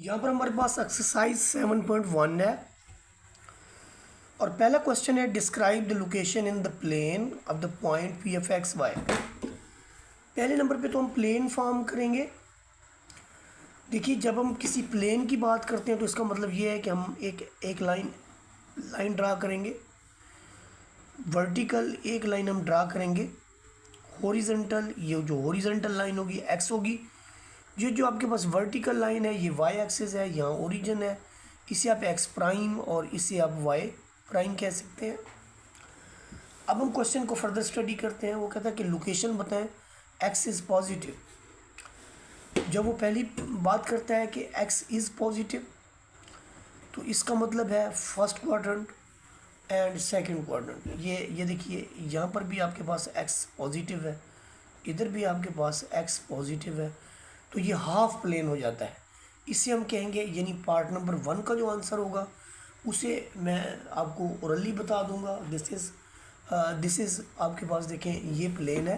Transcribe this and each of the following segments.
यहाँ पर हमारे पास एक्सरसाइज 7.1 है और पहला क्वेश्चन है describe the location in the plane of the point P F X Y. पहले नंबर पे तो हम प्लेन फॉर्म करेंगे। देखिए, जब हम किसी प्लेन की बात करते हैं तो इसका मतलब ये है कि हम एक लाइन ड्रा करेंगे, वर्टिकल एक लाइन हम ड्रा करेंगे, हॉरिजॉन्टल ये जो हॉरिजॉन्टल लाइन होगी एक्स होगी, ये जो आपके पास वर्टिकल लाइन है ये वाई एक्सिस है, यहाँ ओरिजिन है, इसे आप एक्स प्राइम और इसे आप वाई प्राइम कह सकते हैं। अब हम क्वेश्चन को फर्दर स्टडी करते हैं। वो कहता है कि लोकेशन बताएं एक्स इज़ पॉजिटिव। जब वो पहली बात करता है कि एक्स इज़ पॉजिटिव तो इसका मतलब है first quadrant and second quadrant. ये देखिए, यहाँ पर भी आपके पास एक्स पॉजिटिव है, इधर भी आपके पास एक्स पॉजिटिव है, तो ये हाफ प्लेन हो जाता है। इसे हम कहेंगे, यानी पार्ट नंबर 1 का जो आंसर होगा उसे मैं आपको ओरली बता दूंगा। दिस इज़ आपके पास देखें, ये प्लेन है।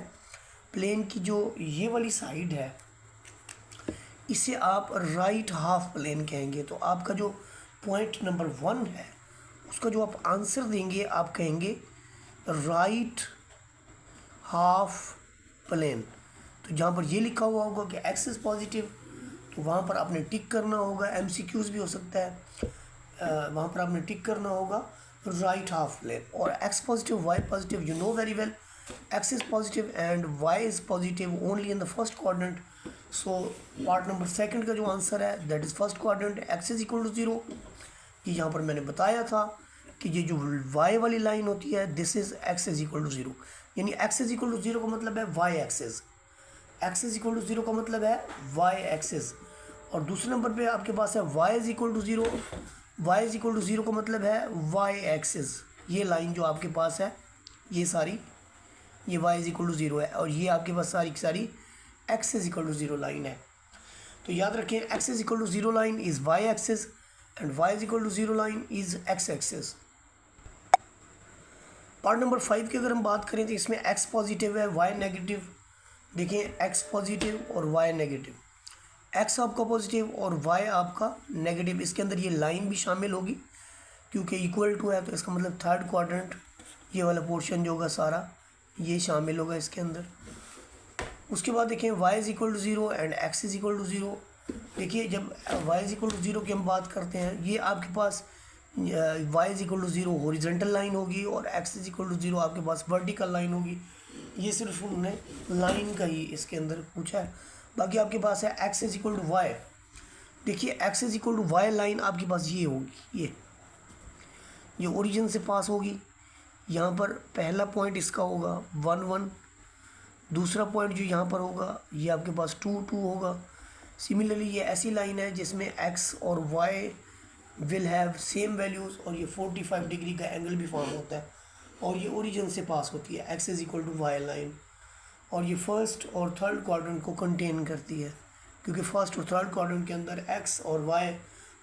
प्लेन की जो ये वाली साइड है इसे आप राइट हाफ प्लेन कहेंगे। तो आपका जो पॉइंट नंबर 1 है उसका जो आप आंसर देंगे आप कहेंगे राइट हाफ प्लेन। तो जहाँ पर ये लिखा हुआ होगा कि एक्स इज़ पॉजिटिव तो वहाँ पर आपने टिक करना होगा। MCQs भी हो सकता है, वहाँ पर आपने टिक करना होगा राइट हाफ प्लेन। और X positive Y positive, you know very well, X is positive and Y is positive only in the first quadrant. So part number 2 का जो आंसर है that is first quadrant, X is equal to 0। ये यहाँ पर मैंने बताया था कि ये जो वाई वाली लाइन होती है this is X is equal to 0, यानी एक्स इज इक्वल टू 0 का मतलब है Y axis. X is equal to 0 का मतलब है वाई एक्सिस। और दूसरे नंबर पे आपके पास है Y is equal to 0। Y is equal to 0 का मतलब है वाई एक्सिस। ये लाइन जो आपके पास है ये सारी, ये वाई इज इक्वल टू 0 है और ये आपके पास सारी की सारी X is equal to 0 line है। तो याद रखें, X is equal to 0 line is Y axis and Y is equal to 0 line is X axis. Part number 5 की अगर हम बात करें तो इसमें एक्स पॉजिटिव है, वाई नेगेटिव। देखिए, एक्स पॉजिटिव और वाई नेगेटिव, एक्स आपका पॉजिटिव और वाई आपका नेगेटिव। इसके अंदर ये लाइन भी शामिल होगी क्योंकि इक्वल टू है, तो इसका मतलब थर्ड क्वाड्रेंट ये वाला पोर्शन जो होगा सारा ये शामिल होगा इसके अंदर। उसके बाद देखें Y is equal to 0 and X is equal to 0। देखिए, जब वाई इज इक्वल टू 0 की हम बात करते हैं, ये आपके पास Y is equal to 0 horizontal line होगी और एक्स इज इक्वल टू 0 आपके पास वर्टिकल लाइन होगी। ये सिर्फ उन्होंने लाइन का ही इसके अंदर पूछा है। बाकी आपके पास है X is equal to Y. देखिए, X is equal to Y line आपके पास ये होगी, ये ओरिजिन से पास होगी। यहाँ पर पहला पॉइंट इसका होगा 1 1, दूसरा पॉइंट जो यहाँ पर होगा ये आपके पास 2 2 होगा। सिमिलरली ये ऐसी लाइन है जिसमें एक्स और Y will have same values और ये 45 डिग्री का एंगल भी फॉर्म होता है और ये ओरिजिन से पास होती है X is equal to Y line. और ये फर्स्ट और थर्ड क्वाड्रेंट को कंटेन करती है क्योंकि फर्स्ट और थर्ड क्वाड्रेंट के अंदर एक्स और वाई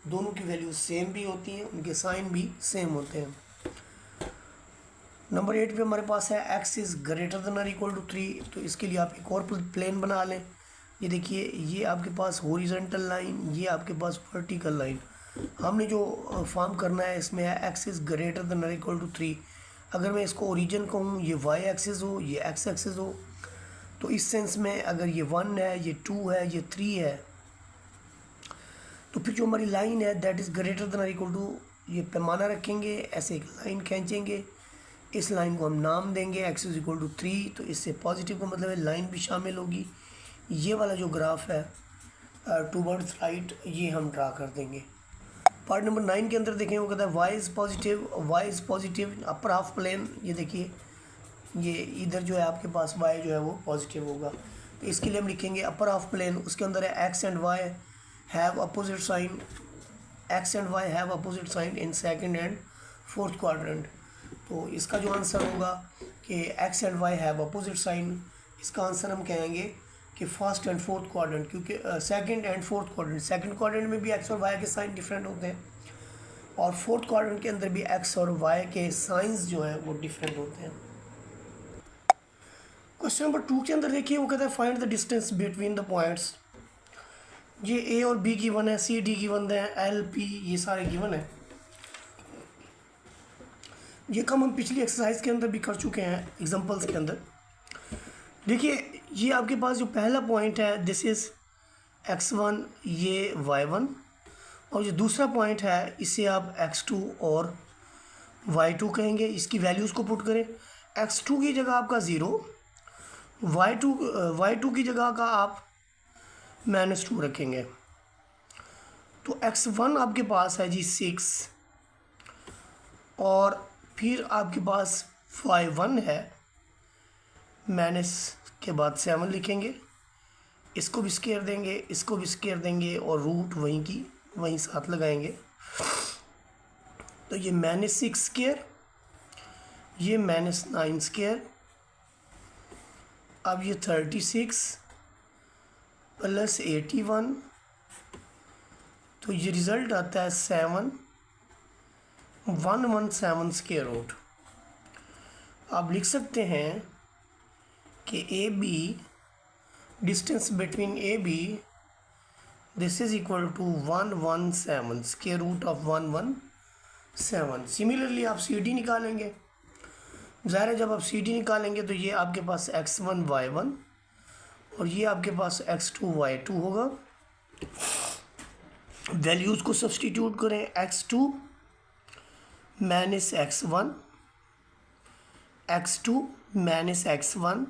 दोनों की वैल्यूज सेम भी होती हैं, उनके साइन भी सेम होते हैं। नंबर 8 पे हमारे पास है एक्स इज़ ग्रेटर देन और इक्वल टू 3। तो इसके लिए आप एक और प्लेन बना लें। ये देखिए, ये आपके पास हॉरिजॉन्टल लाइन, ये आपके पास वर्टिकल लाइन। हमने जो फॉर्म करना है इसमें है एक्स इज़ ग्रेटर देन और इक्वल टू 3। अगर मैं इसको ओरिजिन कहूँ, ये वाई एक्सिस हो, ये एक्स एक्सिस हो, तो इस सेंस में अगर ये 1 है, ये 2 है, ये 3 है, तो फिर जो हमारी लाइन है दैट इज़ ग्रेटर देन और इक्वल टू, ये पैमाना रखेंगे, ऐसे एक लाइन खींचेंगे, इस लाइन को हम नाम देंगे एक्स इज इक्वल टू 3। तो इससे पॉजिटिव का मतलब है लाइन भी शामिल होगी। ये वाला जो ग्राफ है टूवर्ड्स राइट ये हम ड्रा कर देंगे। पार्ट नंबर 9 के अंदर देखें, वो कहता है Y is positive upper half plane. ये देखिए, ये इधर जो है आपके पास वाई जो है वो पॉजिटिव होगा, तो इसके लिए हम लिखेंगे अपर हाफ प्लेन। उसके अंदर है X and Y have opposite sign, X and Y have opposite sign in second and fourth quadrant. तो इसका जो आंसर होगा कि X and Y have opposite sign, इसका आंसर हम कहेंगे कि फर्स्ट एंड फोर्थ क्वाड्रेंट, क्योंकि second and fourth quadrant, second quadrant में भी एक्स और वाई के साइन डिफरेंट होते हैं और फोर्थ क्वाड्रेंट के अंदर भी एक्स और वाई के साइंस जो हैं वो डिफरेंट होते हैं। क्वेश्चन नंबर 2 के अंदर देखिए, वो कहता है find the distance between the points ये ए और बी गिवन है, सी डी गिवन है, एल पी ये सारे गिवन है। ये काम हम पिछली एक्सरसाइज के अंदर भी कर चुके हैं एग्जांपल्स के अंदर। देखिए ये आपके पास जो पहला पॉइंट है दिस इज़ x1, ये y1, और जो दूसरा पॉइंट है इसे आप x2 और y2 कहेंगे। इसकी वैल्यूज़ को पुट करें, x2 की जगह आपका 0, y2 की जगह का आप -2 रखेंगे। तो x1 आपके पास है जी 6, और फिर आपके पास y1 है, माइनस के बाद 7 लिखेंगे, इसको भी स्केयर देंगे, इसको भी स्केयर देंगे, और रूट वहीं की वहीं साथ लगाएंगे। तो ये -6 स्केयर, ये -9 स्केयर, अब ये 36 प्लस 81, तो ये रिज़ल्ट आता है 117 स्केयर रूट। आप लिख सकते हैं कि A B distance between A B this is equal to 117 square root of 117। Similarly आप सी डी निकालेंगे, ज़ाहिर है जब आप सी डी निकालेंगे तो ये आपके पास x1 y1 और ये आपके पास x2 y2 होगा। वैल्यूज़ को सब्सटीट्यूट करें, x2 minus x1, x2 minus x1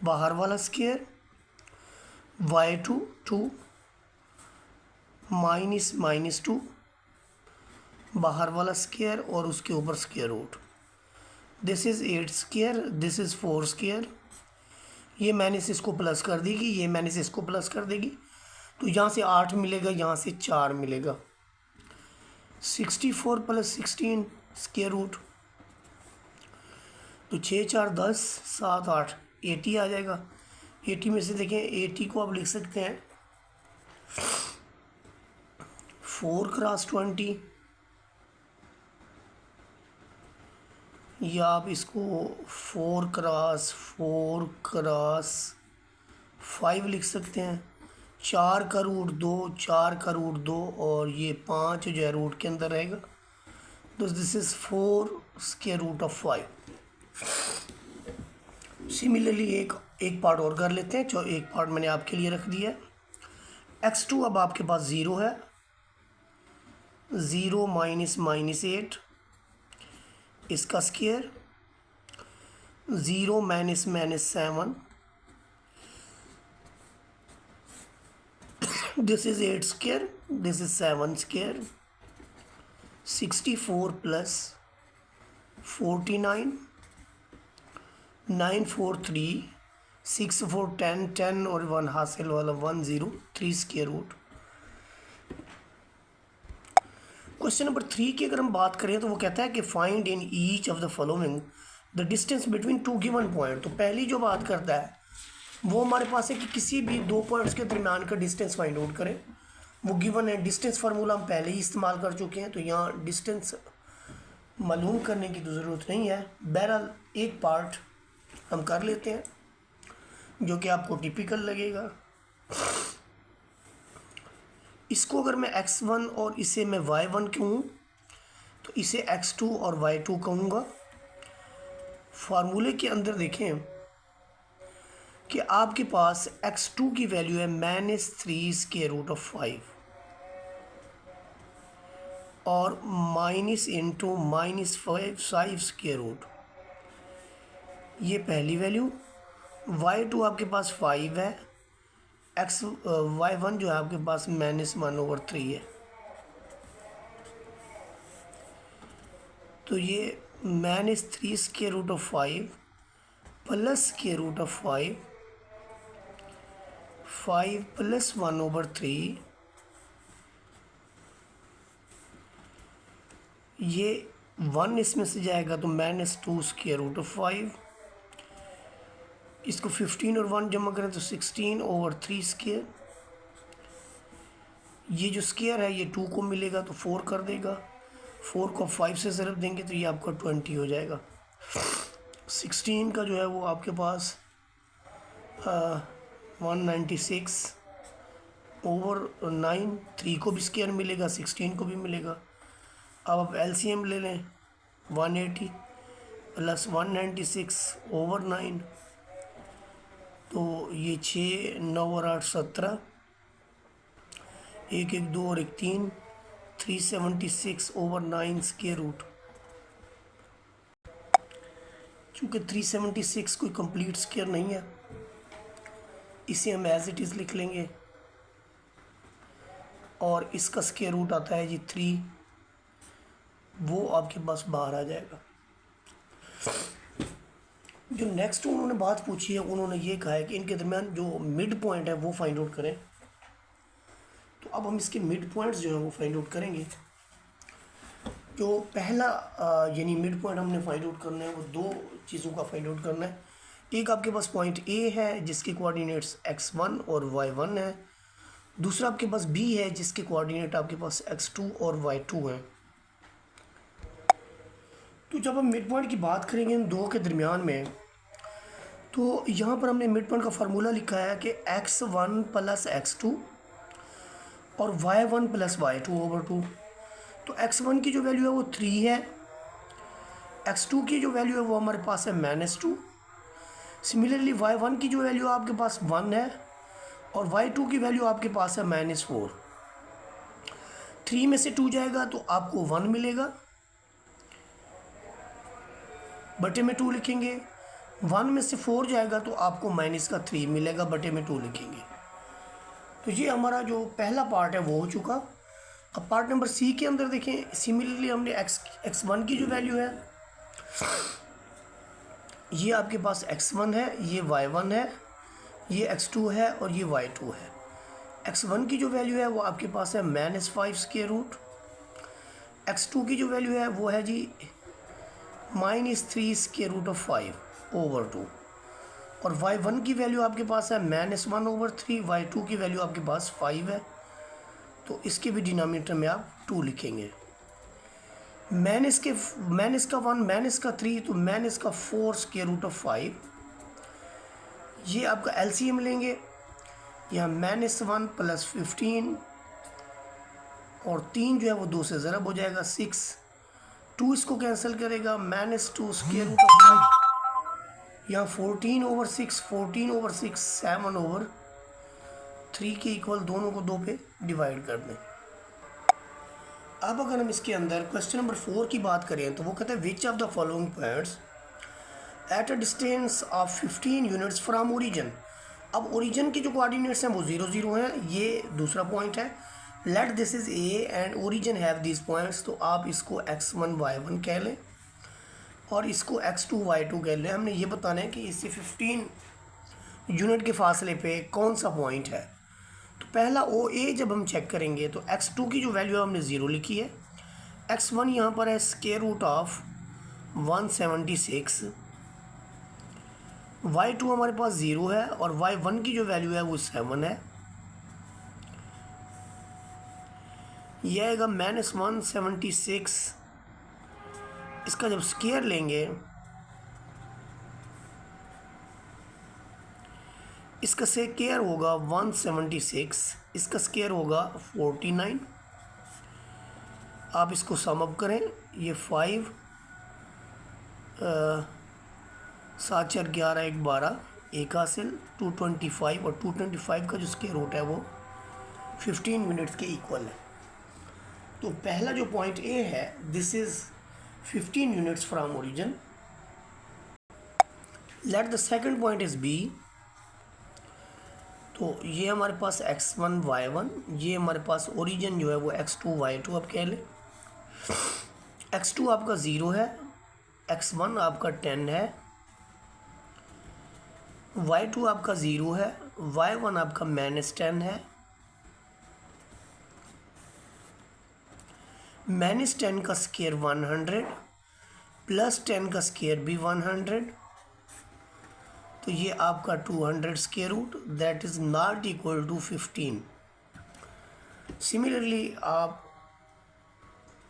बाहर वाला स्केयर, y2 2 -2 बाहर वाला स्केयर और उसके ऊपर square root. This is 8 square, this is 4 square. ये माइनस इसको प्लस कर देगी, ये माइनस इसको प्लस कर देगी, तो यहाँ से 8 मिलेगा, यहाँ से 4 मिलेगा। 64 प्लस 16 स्केयर रूट, तो 6 4 10 7 8 80 आ जाएगा। 80 में से देखें 80 को आप लिख सकते हैं 4 क्रॉस 20, या आप इसको 4 क्रॉस 5 लिख सकते हैं। 4 का रूट 2, 4 का रूट 2, और ये 5 जो है रूट के अंदर रहेगा, तो this is 4 square root of 5। Similarly एक पार्ट और कर लेते हैं, जो एक पार्ट मैंने आपके लिए रख दिया है। x2 अब आपके पास 0 है, 0 -8 इसका square, 0 -7, this is 8 square, this is 7 square. 64 plus 49, 9 4 3 6 4 10 10 और 1 हासिल वाला 103 स्क्वायर रूट। क्वेश्चन नंबर 3 की अगर हम बात करें तो वो कहता है कि find in each of the following the distance between two given point. तो पहली जो बात करता है वो हमारे पास है कि किसी भी दो पॉइंट्स के दरमियान का डिस्टेंस फाइंड आउट करें। वो गिवन है, डिस्टेंस फार्मूला हम पहले ही इस्तेमाल कर चुके हैं, तो यहाँ डिस्टेंस मालूम करने की तो ज़रूरत नहीं है। बहरहाल एक पार्ट हम कर लेते हैं जो कि आपको टिपिकल लगेगा। इसको अगर मैं x1 और इसे मैं y1 कहूँ तो इसे x2 और y2 कहूँगा। फार्मूले के अंदर देखें कि आपके पास x2 की वैल्यू है -3 स्क्वायर रूट ऑफ 5 और माइनस इंटू -5 स्क्वायर रूट, ये पहली वैल्यू। y2 आपके पास 5 है, y1 जो है आपके पास -1/3 है, तो ये -3 square root of 5 plus square root of 5 plus 1/3, ये 1 इसमें से जाएगा तो -2 स्क्वायर रूट ऑफ 5। इसको 15 और 1 जमा करें तो 16/3 स्क्वायर। ये जो स्क्वायर है ये 2 को मिलेगा तो 4 कर देगा, 4 को 5 से ज़रब देंगे तो ये आपका 20 हो जाएगा। 16 का जो है वो आपके पास 196 ओवर 9, 3 को भी स्क्वायर मिलेगा, 16 को भी मिलेगा। अब आप एलसीएम ले लें, 180 प्लस 196 ओवर 9, तो ये 6, 9 और 8 17, 1 1 2 और 1 3, 376 ओवर 9 स्क्वायर रूट। चूँकि 376 कोई कंप्लीट स्क्वायर नहीं है, इसे हम एज इट इज़ लिख लेंगे, और इसका स्क्वायर रूट आता है जी 3, वो आपके पास बाहर आ जाएगा। जो नेक्स्ट उन्होंने बात पूछी है, उन्होंने ये कहा है कि इनके दरमियान जो मिड पॉइंट है वो फाइंड आउट करें। तो अब हम इसके मिड पॉइंट्स जो हैं वो फाइंड आउट करेंगे। जो पहला यानी मिड पॉइंट हमने फाइंड आउट करना है, वो दो चीज़ों का फाइंड आउट करना है। एक आपके पास पॉइंट ए है जिसके कोऑर्डिनेट्स x1 और y1 है, दूसरा आपके पास बी है जिसके कोऑर्डिनेट आपके पास x2 और y2 हैं। तो जब हम मिड पॉइंट की बात करेंगे इन दो के दरमियान में, तो यहाँ पर हमने मिड पॉइंट का फार्मूला लिखा है कि x1 प्लस x2 और y1 प्लस y2 ओवर 2। तो x1 की जो वैल्यू है वो 3 है, x2 की जो वैल्यू है वो हमारे पास है -2। सिमिलरली y1 की जो वैल्यू आपके पास 1 है और y2 की वैल्यू आपके पास है -4। 3 में से 2 जाएगा तो आपको 1 मिलेगा, बटे में 2 लिखेंगे। 1 में से 4 जाएगा तो आपको -3 मिलेगा, बटे में 2 लिखेंगे। तो ये हमारा जो पहला पार्ट है वो हो चुका। अब पार्ट नंबर सी के अंदर देखें, सिमिलरली हमने x1 की जो वैल्यू है ये आपके पास x1 है, ये y1 है, ये x2 है और ये y2 है। x1 की जो वैल्यू है वो आपके पास है -5 स्क्वायर रूट, x2 की जो वैल्यू है वो है जी -3 स्क्वायर रूट ऑफ 5 ओवर 2, और y1 की वैल्यू आपके पास है -1 ओवर 3, y2 की वैल्यू आपके पास 5 है, तो इसके भी डिनोमिनेटर में आप 2 लिखेंगे। माइनस का 1 माइनस का 3, तो माइनस का 4 स्क्वायर रूट ऑफ 5, ये आपका एलसीएम लेंगे, यहाँ -1 प्लस 15 और 3 जो है वो 2 से ज़रब हो जाएगा 6, 2 इसको कैंसिल करेगा, -2 स्क्वायर रूट ऑफ 5, यहाँ 14 ओवर 6, 14 ओवर 6 7 ओवर 3 के इक्वल, दोनों को 2 पे डिवाइड कर दें। अब अगर हम इसके अंदर क्वेश्चन नंबर 4 की बात करें तो वो कहते हैं which of the following points at a distance of 15 units from origin. अब ओरिजिन के जो कोऑर्डिनेट्स हैं वो 0 0 हैं, ये दूसरा पॉइंट है। Let this is A and origin have this points, तो आप इसको x1 y1 कह लें और इसको x2 y2 कह लें। हमने ये बताना है कि इससे 15 यूनिट के फासले पे कौन सा पॉइंट है। तो पहला ओ ए जब हम चेक करेंगे तो x2 की जो वैल्यू है हमने 0 लिखी है, x1 यहाँ पर है स्क्वायर रूट ऑफ 176, y2 हमारे पास 0 है और y1 की जो वैल्यू है वो 7 है, यह आएगा -176। इसका जब स्क्वायर लेंगे, इसका स्क्वायर होगा 176, इसका स्क्वायर होगा 49। आप इसको सम अप करें, ये 5 7 4 11 1 12 एक हासिल 225, और 225 का जो स्क्वायर रूट है वो 15 मिनट्स के इक्वल है। तो पहला जो पॉइंट ए है this is 15 units from origin. Let the second point is B, तो ये हमारे पास x1 y1, ये हमारे पास ओरिजिन जो है वो x2 y2 आप कह लें। x2 आपका 0 है, x1 आपका 10 है, y2 आपका 0 है, y1 आपका -10 है। -10 का स्क्वायर 100 प्लस 10 का स्क्वायर भी 100, तो ये आपका 200 square root, that is not equal to 15। Similarly आप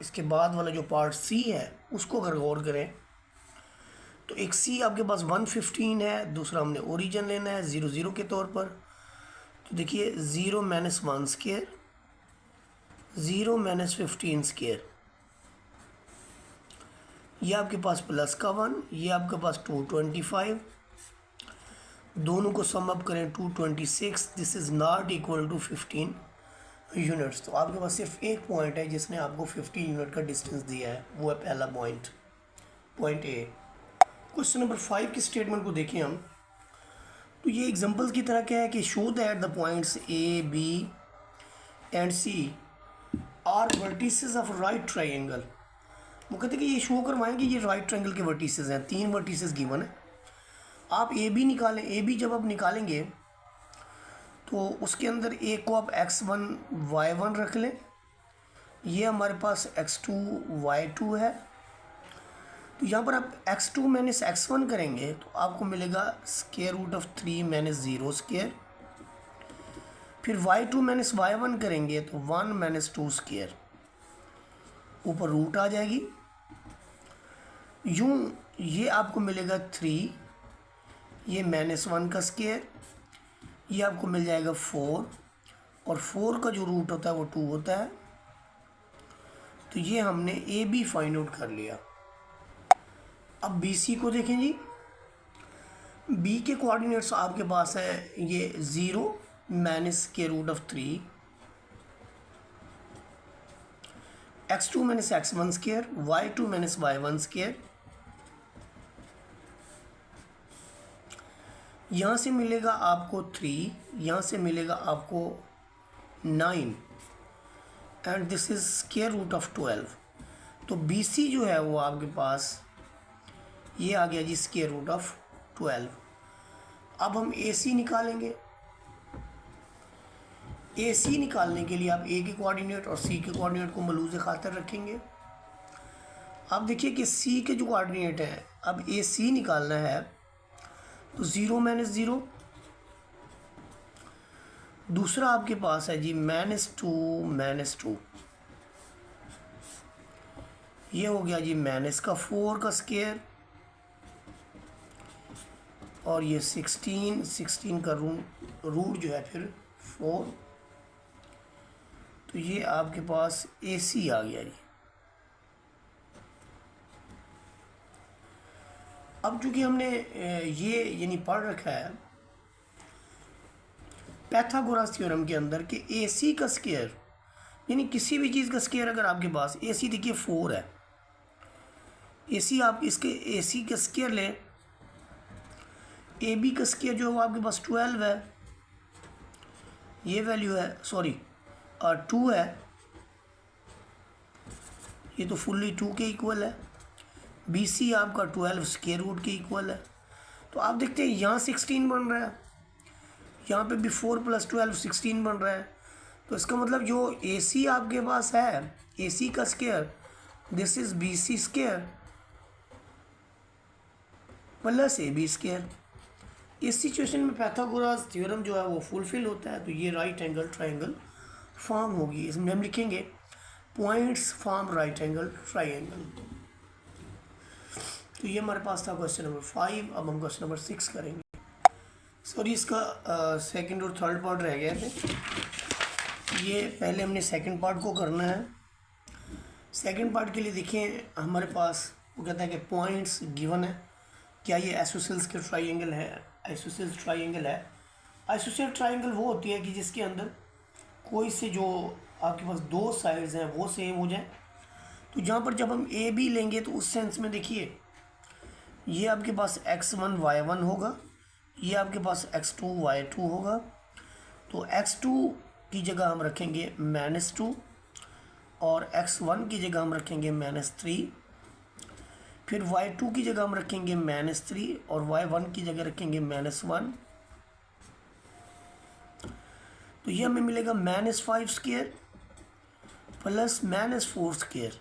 इसके बाद वाला जो पार्ट सी है उसको अगर गौर करें तो एक सी आपके पास 115 है, दूसरा हमने ओरिजिन लेना है 0 0 के तौर पर, तो देखिए 0 माइनस 1 स्क्वायर, 0 माइनस 15 स्क्वायर, ये आपके पास प्लस का 1, ये आपके पास 225, दोनों को सम अप करें 226, this is not equal to 15 units. तो आपके पास सिर्फ एक पॉइंट है जिसने आपको 50 यूनिट का डिस्टेंस दिया है, वो है पहला point, point A. Question number 5 की स्टेटमेंट को देखें हम, तो ये एग्जांपल की तरह क्या है कि show that the points A B and C are vertices of right triangle. वो कहते हैं कि ये शो करवाएं कि ये राइट ट्राइंगल के वर्टिसेस हैं, 3 वर्टिसेस गिवन है। आप ए बी निकालें, ए बी जब आप निकालेंगे तो उसके अंदर ए को आप x1 y1 रख लें, ये हमारे पास x2 y2 है। तो यहाँ पर आप x2 माइनस x1 करेंगे तो आपको मिलेगा square root of 3 minus 0 square. फिर y2 माइनस y1 करेंगे तो 1 माइनस 2 स्क्वायर, ऊपर रूट आ जाएगी। यूँ ये आपको मिलेगा 3, ये माइनस 1 का स्क्वायर, ये आपको मिल जाएगा 4, और 4 का जो रूट होता है वो 2 होता है। तो ये हमने ए बी फाइंड आउट कर लिया। अब बी सी को देखें जी, बी के कोऑर्डिनेट्स आपके पास है ये 0 माइनस के root of 3, x2 minus x1 square, y2 minus y1 square, यहाँ से मिलेगा आपको 3, यहाँ से मिलेगा आपको 9, and this is square root of 12। तो बी सी जो है वो आपके पास ये आ गया जी स्क्वायर रूट ऑफ 12। अब हम ए सी निकालेंगे। ए सी निकालने के लिए आप ए के कोऑर्डिनेट और सी के कोऑर्डिनेट को मलूज़ खातर रखेंगे। अब देखिए कि सी के जो कोऑर्डिनेट हैं, अब ए सी निकालना है तो 0 माइनस 0, दूसरा आपके पास है जी -2 माइनस 2, ये हो गया जी माइनस का 4 का स्क्वायर, और ये 16 का रूट जो है फिर 4। तो ये आपके पास ए सी आ गया जी। अब चूँकि हमने ये यानी पढ़ रखा है पैथागोरस थ्योरम के अंदर कि ए सी का स्क्वायर यानी किसी भी चीज़ का स्क्वायर अगर आपके पास, ए सी देखिए 4 है, ए सी आप इसके ए सी का स्क्वायर लें, ए बी का स्क्वायर जो है वो आपके पास 12 है, ये वैल्यू है, सॉरी 2 है, ये तो फुल्ली 2 के इक्वल है। बी सी आपका 12 स्क्वायर रूट के इक्वल है। तो आप देखते हैं यहाँ 16 बन रहा है, यहाँ पे भी 4 + 12 16 बन रहा है। तो इसका मतलब जो ए सी आपके पास है, ए सी का square, this is B C square plus A B square. इस सिचुएशन में पैथागोरस थ्योरम जो है वो फुलफिल होता है। तो ये राइट एंगल ट्राइंगल फॉर्म होगी। इसमें हम लिखेंगे points form right angle triangle. तो ये हमारे पास था क्वेश्चन नंबर 5। अब हम क्वेश्चन नंबर 6 करेंगे। सॉरी, इसका सेकंड और थर्ड पार्ट रह गए थे। ये पहले हमने सेकंड पार्ट को करना है। सेकंड पार्ट के लिए देखें हमारे पास वो कहता है कि पॉइंट्स गिवन है, क्या ये आइसोसेल्स के ट्राइंगल है, आइसोसेल्स ट्राइंगल है। आइसोसेल ट्राइंगल वो होती है कि जिसके अंदर कोई से जो आपके पास दो साइड्स हैं वो सेम हो जाए। तो जहाँ पर जब हम ए बी लेंगे तो उस सेंस में देखिए ये आपके पास x1 y1 होगा, ये आपके पास x2 y2 होगा। तो x2 की जगह हम रखेंगे -2 और x1 की जगह हम रखेंगे -3। फिर y2 की जगह हम रखेंगे -3 और y1 की जगह रखेंगे -1। तो ये हमें मिलेगा -5 स्क्वायर प्लस -4 स्क्वायर।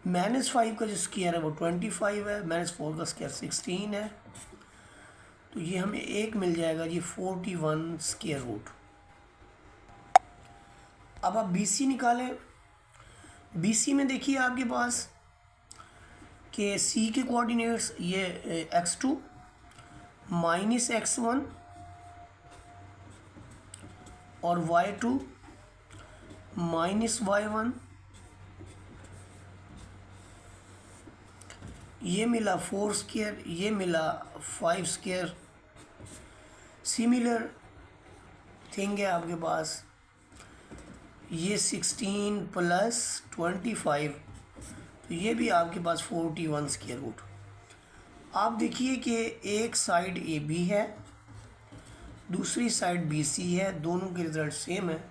-5 का जो स्क्वायर है वो 25 है, -4 का स्क्वायर 16 है। तो ये हमें एक मिल जाएगा जी 41 स्क्वायर रूट। अब आप BC निकालें। BC में देखिए आपके पास कि C के कोऑर्डिनेट्स ये x2 -x1 और y2 माइनस y1, ये मिला 4 स्क्वायर, ये मिला 5 स्क्वायर। सिमिलर थिंग है आपके पास, ये 16 प्लस 25, तो ये भी आपके पास 41 स्क्वायर रूट। आप देखिए कि एक साइड ए बी है, दूसरी साइड बी सी है, दोनों के रिजल्ट सेम है।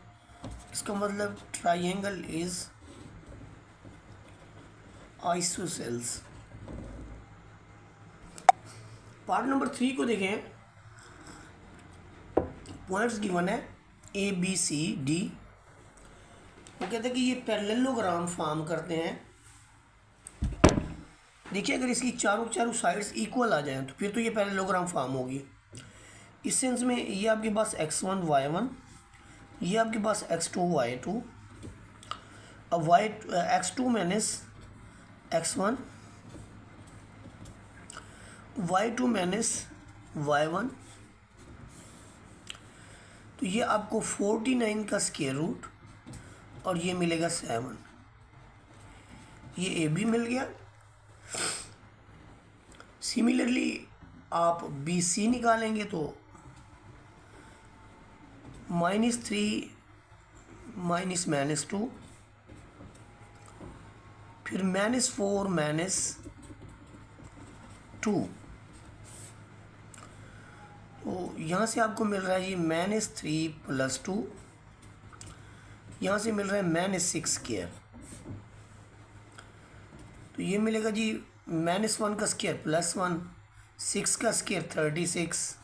इसका मतलब triangle is isosceles. Part number 3 को देखें। पॉइंट्स गिवन है ए बी सी डी। वो कहते हैं कि ये पैरेललोग्राम फॉर्म करते हैं। देखिए अगर इसकी चारों साइड्स इक्वल आ जाएं तो फिर तो ये पैरेललोग्राम फॉर्म होगी। इस सेंस में ये आपके पास x1 y1, ये आपके पास x2 y2, अब x2 minus x1, y2 minus y1, तो ये आपको 49 का स्क्वायर रूट और ये मिलेगा 7। ये ए बी मिल गया। सिमिलरली आप बी सी निकालेंगे तो -3 माइनस -2, फिर -4 -2, तो यहाँ से आपको मिल रहा है जी -3 + 2, यहाँ से मिल रहा है -6 स्क्वायर, तो ये मिलेगा जी -1 का स्क्वायर +1, 6 का स्क्वायर 36।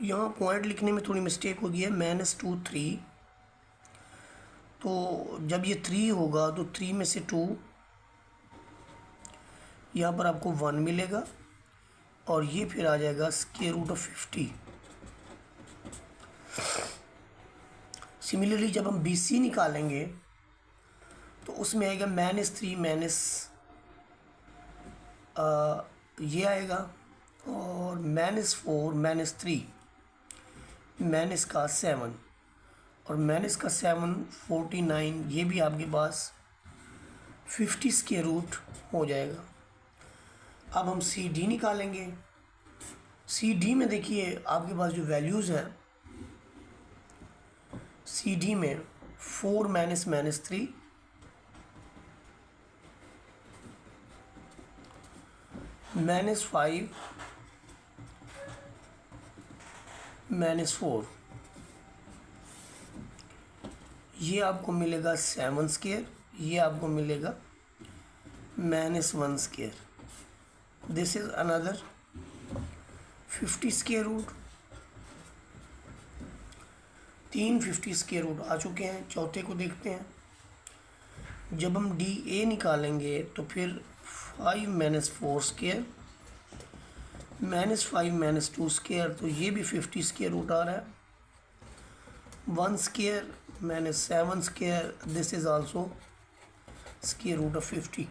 यहाँ पॉइंट लिखने में थोड़ी मिस्टेक हो गई है, -2 3, तो जब ये 3 होगा तो 3 में से 2, यहाँ पर आपको 1 मिलेगा और ये फिर आ जाएगा √50। सिमिलरली जब हम बी सी निकालेंगे तो उसमें आएगा -3 माइनस ये आएगा और -4 -3 माइनस का 7 और माइनस का 7 49, ये भी आपके पास 50 स्क्वायर रूट हो जाएगा। अब हम सी डी निकालेंगे। सी डी में देखिए आपके पास जो वैल्यूज़ हैं, सी डी में 4 माइनस -3, -5 -4, ये आपको मिलेगा 7 स्क्वायर, ये आपको मिलेगा -1 square. This is another 50 square root. 3 50 square root आ चुके हैं। चौथे को देखते हैं। जब हम डी ए निकालेंगे तो फिर 5 - 4 स्क्वायर -5 - 2 स्क्वायर, तो ये भी 50 स्क्वायर रूट आ रहा है। 1 square -7 square, this is also square root of 50।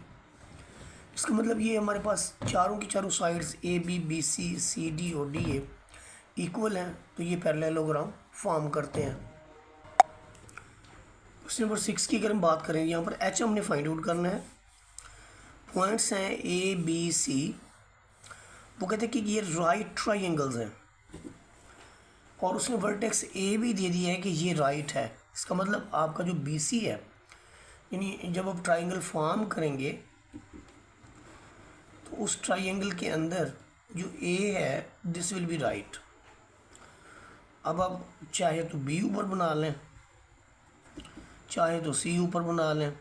इसका मतलब ये हमारे पास चारों की चारों sides A B B C C D और डी ए इक्वल हैं, तो ये पैरेललोग्राम फॉर्म करते हैं। क्वेश्चन नंबर 6 की अगर हम बात करें, यहाँ पर एच हमने फाइंड आउट करना है। पॉइंट्स हैं ए बी सी। वो कहते हैं कि ये राइट ट्राइंगल्स हैं और उसने वर्टेक्स ए भी दे दिया है कि ये राइट है। इसका मतलब आपका जो बी सी है, यानी जब आप ट्राइंगल फॉर्म करेंगे तो उस ट्राइंगल के अंदर जो ए है दिस विल बी राइट। अब आप चाहे तो बी ऊपर बना लें, चाहे तो सी ऊपर बना लें।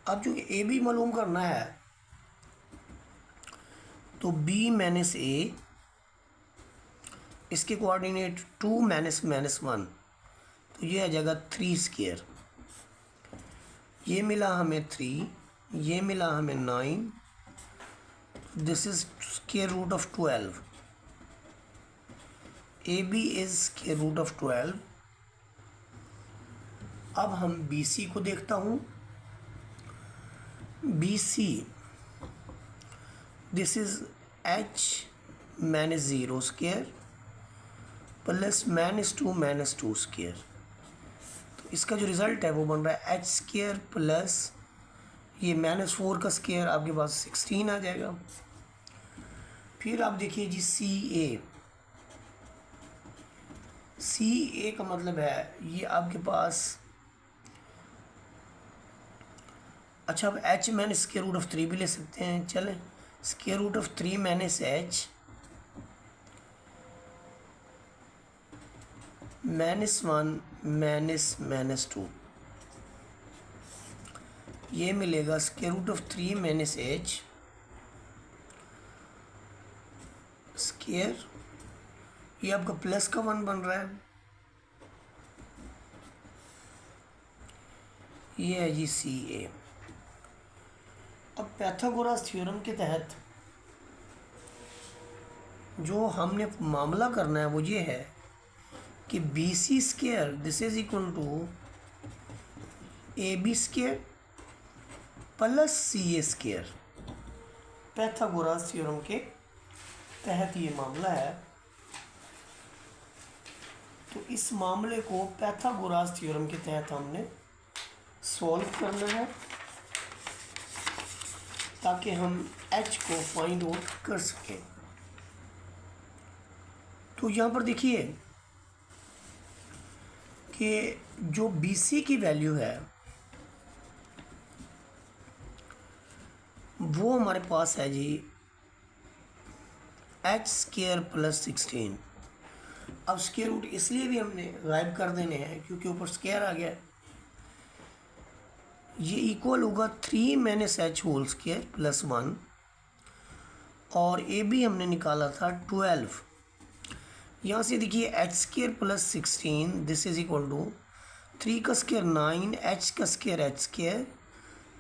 अब जो ए बी मालूम करना है तो b - a, इसके कोऑर्डिनेट 2 - -1, तो ये आ जाएगा 3 स्क्वायर। ये मिला हमें 3, ये मिला हमें 9, this is square root of 12। A B is square root of 12। अब हम बी सी को देखता हूँ। B C, this is H minus zero square plus minus two square. तो इसका जो रिज़ल्ट है वो बन रहा है एच स्क्वायर प्लस ये -4 का स्क्वायर, आपके पास 16 आ जाएगा। फिर आप देखिए जी सी ए का मतलब है ये आपके पास, अच्छा अब H minus square root of 3 भी ले सकते हैं, चलें square root of 3 minus H -1 -2, ये मिलेगा square root of 3 minus H square, ये आपका प्लस का 1 बन रहा है, ये है जी सी ए। अब पाइथागोरस थ्योरम के तहत जो हमने मामला करना है वो ये है कि B C square this is equal to A B square plus C A square. Pythagoras theorem के तहत ये मामला है। तो इस मामले को पाइथागोरस थ्योरम के तहत हमने सॉल्व करना है ताकि हम h को फाइंड आउट कर सकें। तो यहाँ पर देखिए कि जो BC की वैल्यू है वो हमारे पास है जी एच स्क्वायर प्लस 16। अब स्क्वायर रूट इसलिए भी हमने गायब कर देने हैं क्योंकि ऊपर स्क्वायर आ गया है। ये इक्वल होगा 3 minus H whole square plus 1, और ए भी हमने निकाला था 12। यहाँ से देखिए H square plus 16 this is equal to 3 का स्क्वायर 9, एच का square H square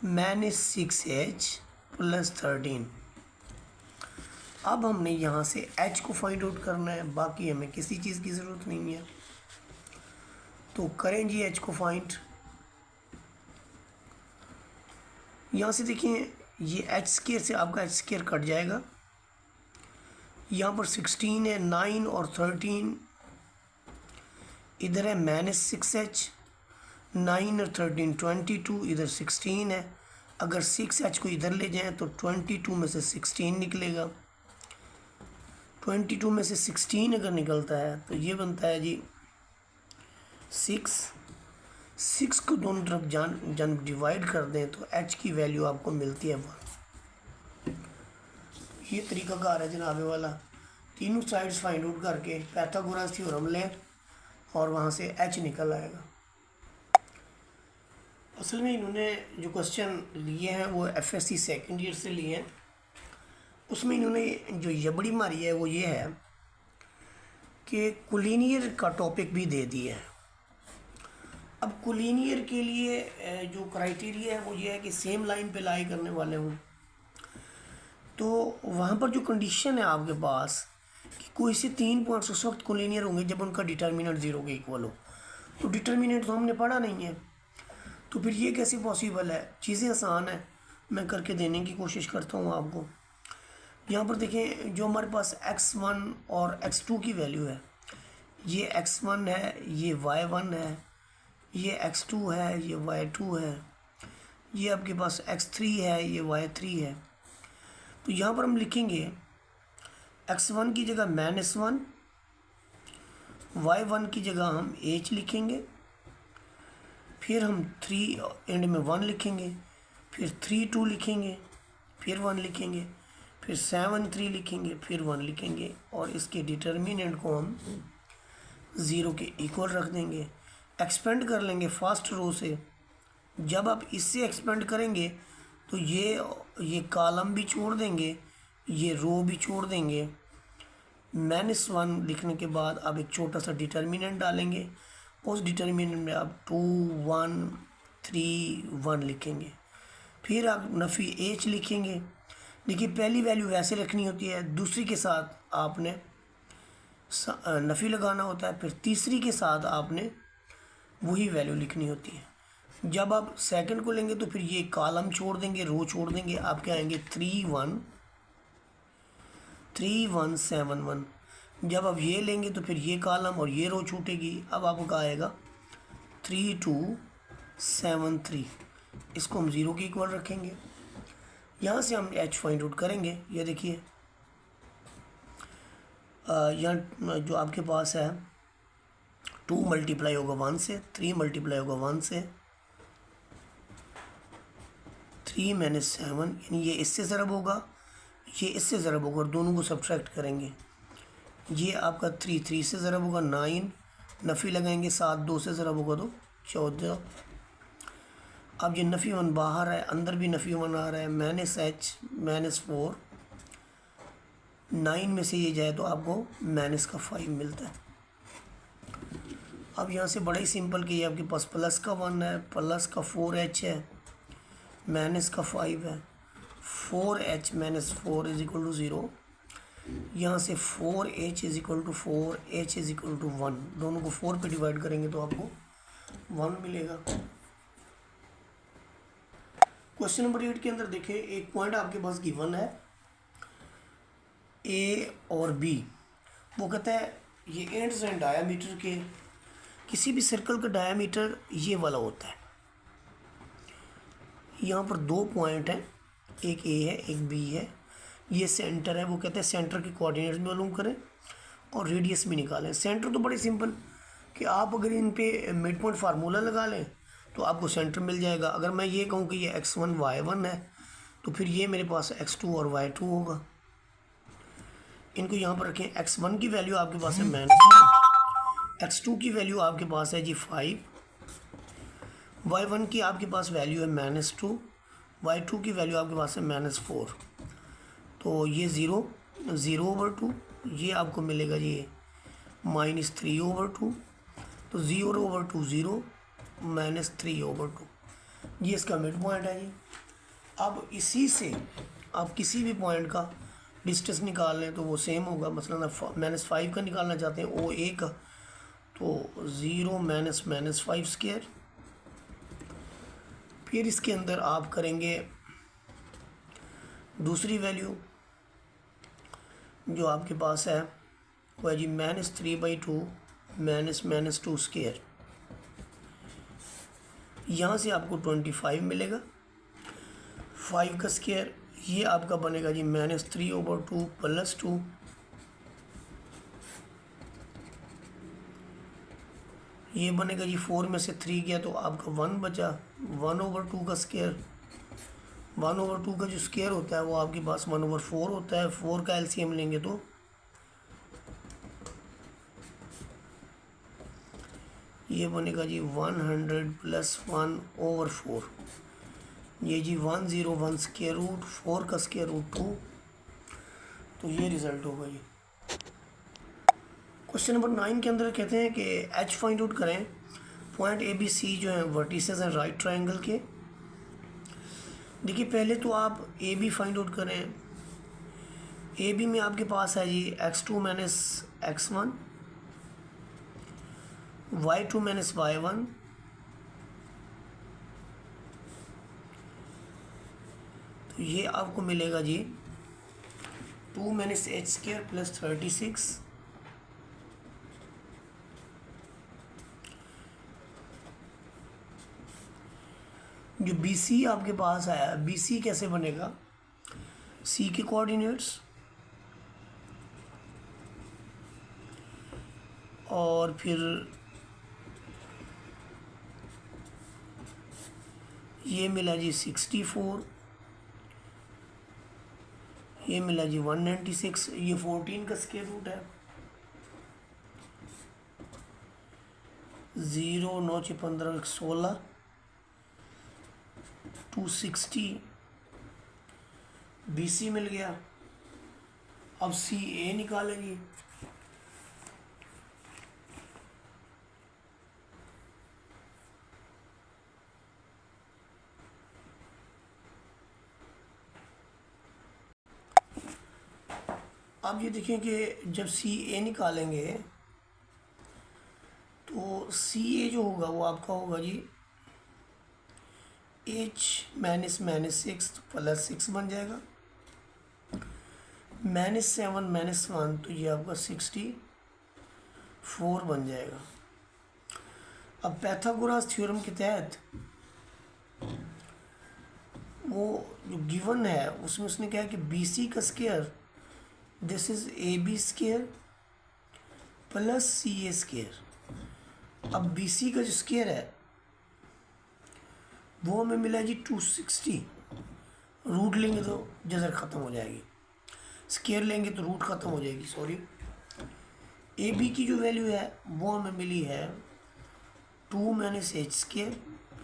minus 6h plus 13। अब हमने यहाँ से h को फाइंड आउट करना है, बाकी हमें किसी चीज़ की ज़रूरत नहीं है। तो करें जी h को फाइंड। यहाँ से देखिए ये एच स्क्वायर से आपका एच स्क्वायर कट जाएगा, यहाँ पर 16 है, 9 और 13 इधर है -6h, 9 और 13 22, इधर 16 है। अगर 6h को इधर ले जाएं तो 22 में से 16 निकलेगा। 22 में से 16 अगर निकलता है तो ये बनता है जी 6 को दोनों तरफ जब डिवाइड कर दें तो h की वैल्यू आपको मिलती है 1। ये तरीकाकार है जनाब वाला, तीनों साइड्स फाइंड आउट करके पाइथागोरस थ्योरम लें और वहाँ से h निकल आएगा। असल में इन्होंने जो क्वेश्चन लिए हैं वो FSC सेकेंड ईयर से लिए हैं। उसमें इन्होंने जो यबड़ी मारी है वो ये है कि कोलिनियर का टॉपिक भी दे दिया है। अब कोलिनियर के लिए जो क्राइटेरिया है वो ये है कि सेम लाइन पे लाई करने वाले हों। तो वहाँ पर जो कंडीशन है आपके पास कि कोई से 3 पॉइंट्स उस वक्त कोलिनियर होंगे जब उनका डिटर्मिनेंट 0 के इक्वल हो। तो डिटर्मिनेंट तो हमने पढ़ा नहीं है, तो फिर ये कैसे पॉसिबल है। चीज़ें आसान है, मैं करके देने की कोशिश करता हूँ आपको। यहाँ पर देखें जो हमारे पास x1 और x2 की वैल्यू है, ये x1 है, ये y1 है, ये x2 है, ये y2 है, ये आपके पास x3 है, ये y3 है। तो यहाँ पर हम लिखेंगे x1 की जगह -1, y1 की जगह हम h लिखेंगे, फिर हम 3 एंड में 1 लिखेंगे, फिर 3 2 लिखेंगे, फिर 1 लिखेंगे, फिर 7 3 लिखेंगे, फिर 1 लिखेंगे, और इसके डिटर्मिनेंट को हम 0 के इक्वल रख देंगे। एक्सपेंड कर लेंगे फर्स्ट रो से। जब आप इससे एक्सपेंड करेंगे तो ये कॉलम भी छोड़ देंगे, ये रो भी छोड़ देंगे। -1 लिखने के बाद आप एक छोटा सा डिटर्मिनेंट डालेंगे, उस डिटर्मिनेंट में आप 2 1 3 1 लिखेंगे, फिर आप नफ़ी h लिखेंगे। देखिए पहली वैल्यू वैसे रखनी होती है, दूसरी के साथ आपने नफ़ी लगाना होता है, फिर तीसरी के साथ आपने वही वैल्यू लिखनी होती है। जब आप सेकंड को लेंगे तो फिर ये कॉलम छोड़ देंगे, रो छोड़ देंगे, आपके आएंगे 3 1 3171। जब आप ये लेंगे तो फिर ये कॉलम और ये रो छूटेगी। अब आपका आएगा 3273। इसको हम 0 के इक्वल रखेंगे। यहाँ से हम h फाइंड आउट करेंगे। ये देखिए यहाँ जो आपके पास है 2 मल्टीप्लाई होगा 1 से, 3 मल्टीप्लाई होगा 1 से, 3 माइनस 7, यानी ये इससे ज़रब होगा, ये इससे ज़रब होगा और दोनों को सब्ट्रैक्ट करेंगे। ये आपका 3 से ज़रब होगा, 9 नफ़ी लगाएंगे, 7 2 से ज़रब होगा तो 14। अब ये नफ़ी 1 बाहर है, अंदर भी नफ़ी 1 आ रहा है, -4, 9 में से ये जाए तो आपको -5 मिलता है। अब यहाँ से बड़ा ही सिंपल कि ये आपके पास प्लस का 1 है, प्लस का 4h है, माइनस का 5 है, 4h - 4 = 0। यहाँ से 4h = 4, h = 1, दोनों को 4 पे डिवाइड करेंगे तो आपको 1 मिलेगा। क्वेश्चन नंबर 8 के अंदर देखिए, एक पॉइंट आपके पास गिवन है A और B। वो कहता है ये एंड्स एंड डायामीटर के, किसी भी सर्कल का डायामीटर ये वाला होता है। यहाँ पर 2 पॉइंट हैं, एक A है एक B है, ये सेंटर है। वो कहते हैं सेंटर के कोऑर्डिनेट्स मालूम करें और रेडियस भी निकालें। सेंटर तो बड़ी सिंपल कि आप अगर इन पे मिड पॉइंट फार्मूला लगा लें तो आपको सेंटर मिल जाएगा। अगर मैं ये कहूँ कि ये x1 y1 है तो फिर ये मेरे पास x2 और y2 होगा। इनको यहाँ पर रखें। x1 की वैल्यू आपके पास है -1, x2 की वैल्यू आपके पास है जी 5, y1 की आपके पास वैल्यू है -2, y2 की वैल्यू आपके पास है -4। तो ये 0/2, ये आपको मिलेगा जी -3/2। तो 0/2 0, -3/2, ये इसका मिड पॉइंट है जी। अब इसी से आप किसी भी पॉइंट का डिस्टेंस निकाल लें तो वो सेम होगा। मसलन आप -5 का निकालना चाहते हैं OA का, तो 0 - -5²। फिर इसके अंदर आप करेंगे दूसरी वैल्यू जो आपके पास है वो है जी -3/2 -2²। यहाँ से आपको 25 मिलेगा, 5 का स्क्वायर, ये आपका बनेगा जी -3/2 + 2, ये बनेगा जी 4 में से 3 गया तो आपका 1 बचा, 1/2 का स्क्वायर, 1/2 का जो स्क्वायर होता है वो आपके पास 1/4 होता है। 4 का एलसीएम लेंगे तो ये बनेगा जी 100 + 1/4, ये जी 101 स्क्वायर रूट 4 का स्क्वायर रूट 2। तो ये रिज़ल्ट होगा जी। क्वेश्चन नंबर 9 के अंदर कहते हैं कि h फाइंड आउट करें। पॉइंट ABC जो है वर्टिसेस हैं राइट ट्रायंगल के। देखिए पहले तो आप AB फाइंड आउट करें। AB में आपके पास है जी x2 - x1, y2 - y1, तो ये आपको मिलेगा जी 2 - h² + 36। जो BC आपके पास आया, BC कैसे बनेगा? C के कोऑर्डिनेट्स और फिर ये मिला जी 64, ये मिला जी 196, ये 14 का स्क्वायर रूट है, 0 9 × 15 16, 260 BC मिल गया। अब CA निकालेंगे। अब ये देखें कि जब CA निकालेंगे तो CA जो होगा वो आपका होगा जी h - -6 + 6 बन जाएगा। -7 -1 तो ये आपका 64 बन जाएगा। अब पाइथागोरस थ्योरम के तहत वो जो गिवन है उसमें उसने कहा कि BC का square this is AB square plus CA square. अब BC का जो स्क्वायर है वो हमें मिला जी 260। रूट लेंगे तो जजर ख़त्म हो जाएगी, स्क्वायर लेंगे तो रूट ख़त्म हो जाएगी, सॉरी। AB की जो वैल्यू है वो हमें मिली है 2 - h स्क्वायर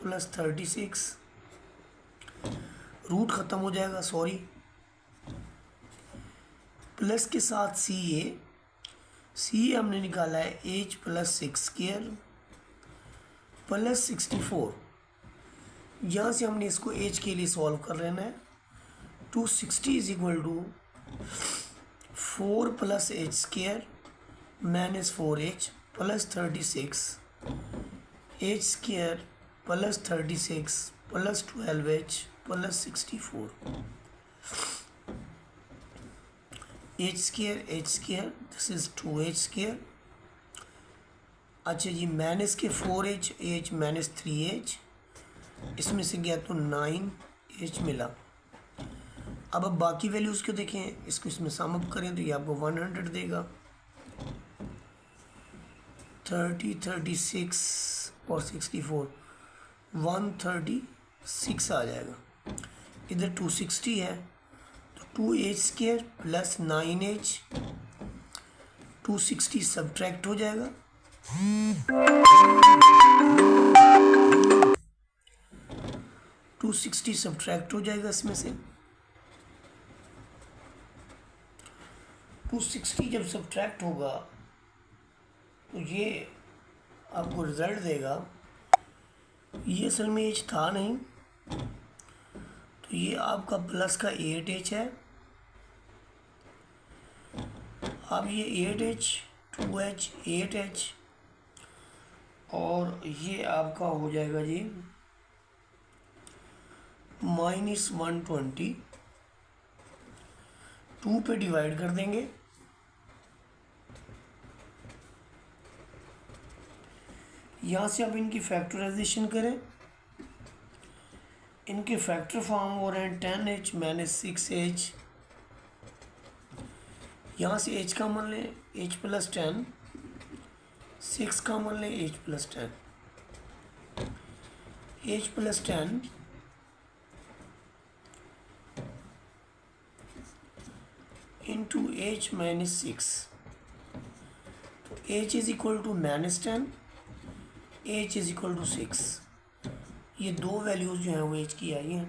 प्लस 36। रूट ख़त्म हो जाएगा, सॉरी। प्लस के साथ CA हमने निकाला है h प्लस 6 स्क्वायर प्लस 64। यहाँ से हमने इसको h के लिए सॉल्व कर लेना है। 260 is equal to 4 plus h square minus 4h plus 36 h square plus 36 plus 12h plus 64 h square this is 2h square. अच्छा जी, माइनस के 4h h माइनस 3h, इसमें से गया तो 9h मिला। अब बाकी वैल्यूज़ को देखें, इसको इसमें सम अप करें तो ये आपको 100 देगा। 30 36 और 64 136 आ जाएगा। इधर 260 है तो 2h square plus 9h 260 subtract हो जाएगा। 260 सब्ट्रैक्ट हो जाएगा इसमें से। 260 जब सब्ट्रैक्ट होगा तो ये आपको रिज़ल्ट देगा, ये असल में एच था नहीं तो ये आपका प्लस का 8h है। अब ये 8h 2h 8h और ये आपका हो जाएगा जी -120। 2 पे डिवाइड कर देंगे, यहाँ से अब इनकी फैक्टराइजेशन करें। इनके फैक्टर फॉर्म हो रहे हैं 10h माइनस 6h। यहाँ से h का मान लें h प्लस 10, 6 का मान लें h plus 10। h plus 10 into h minus 6 तो h is equal to -10, h is equal to 6। ये दो वैल्यूज़ जो हैं वो h की आई हैं।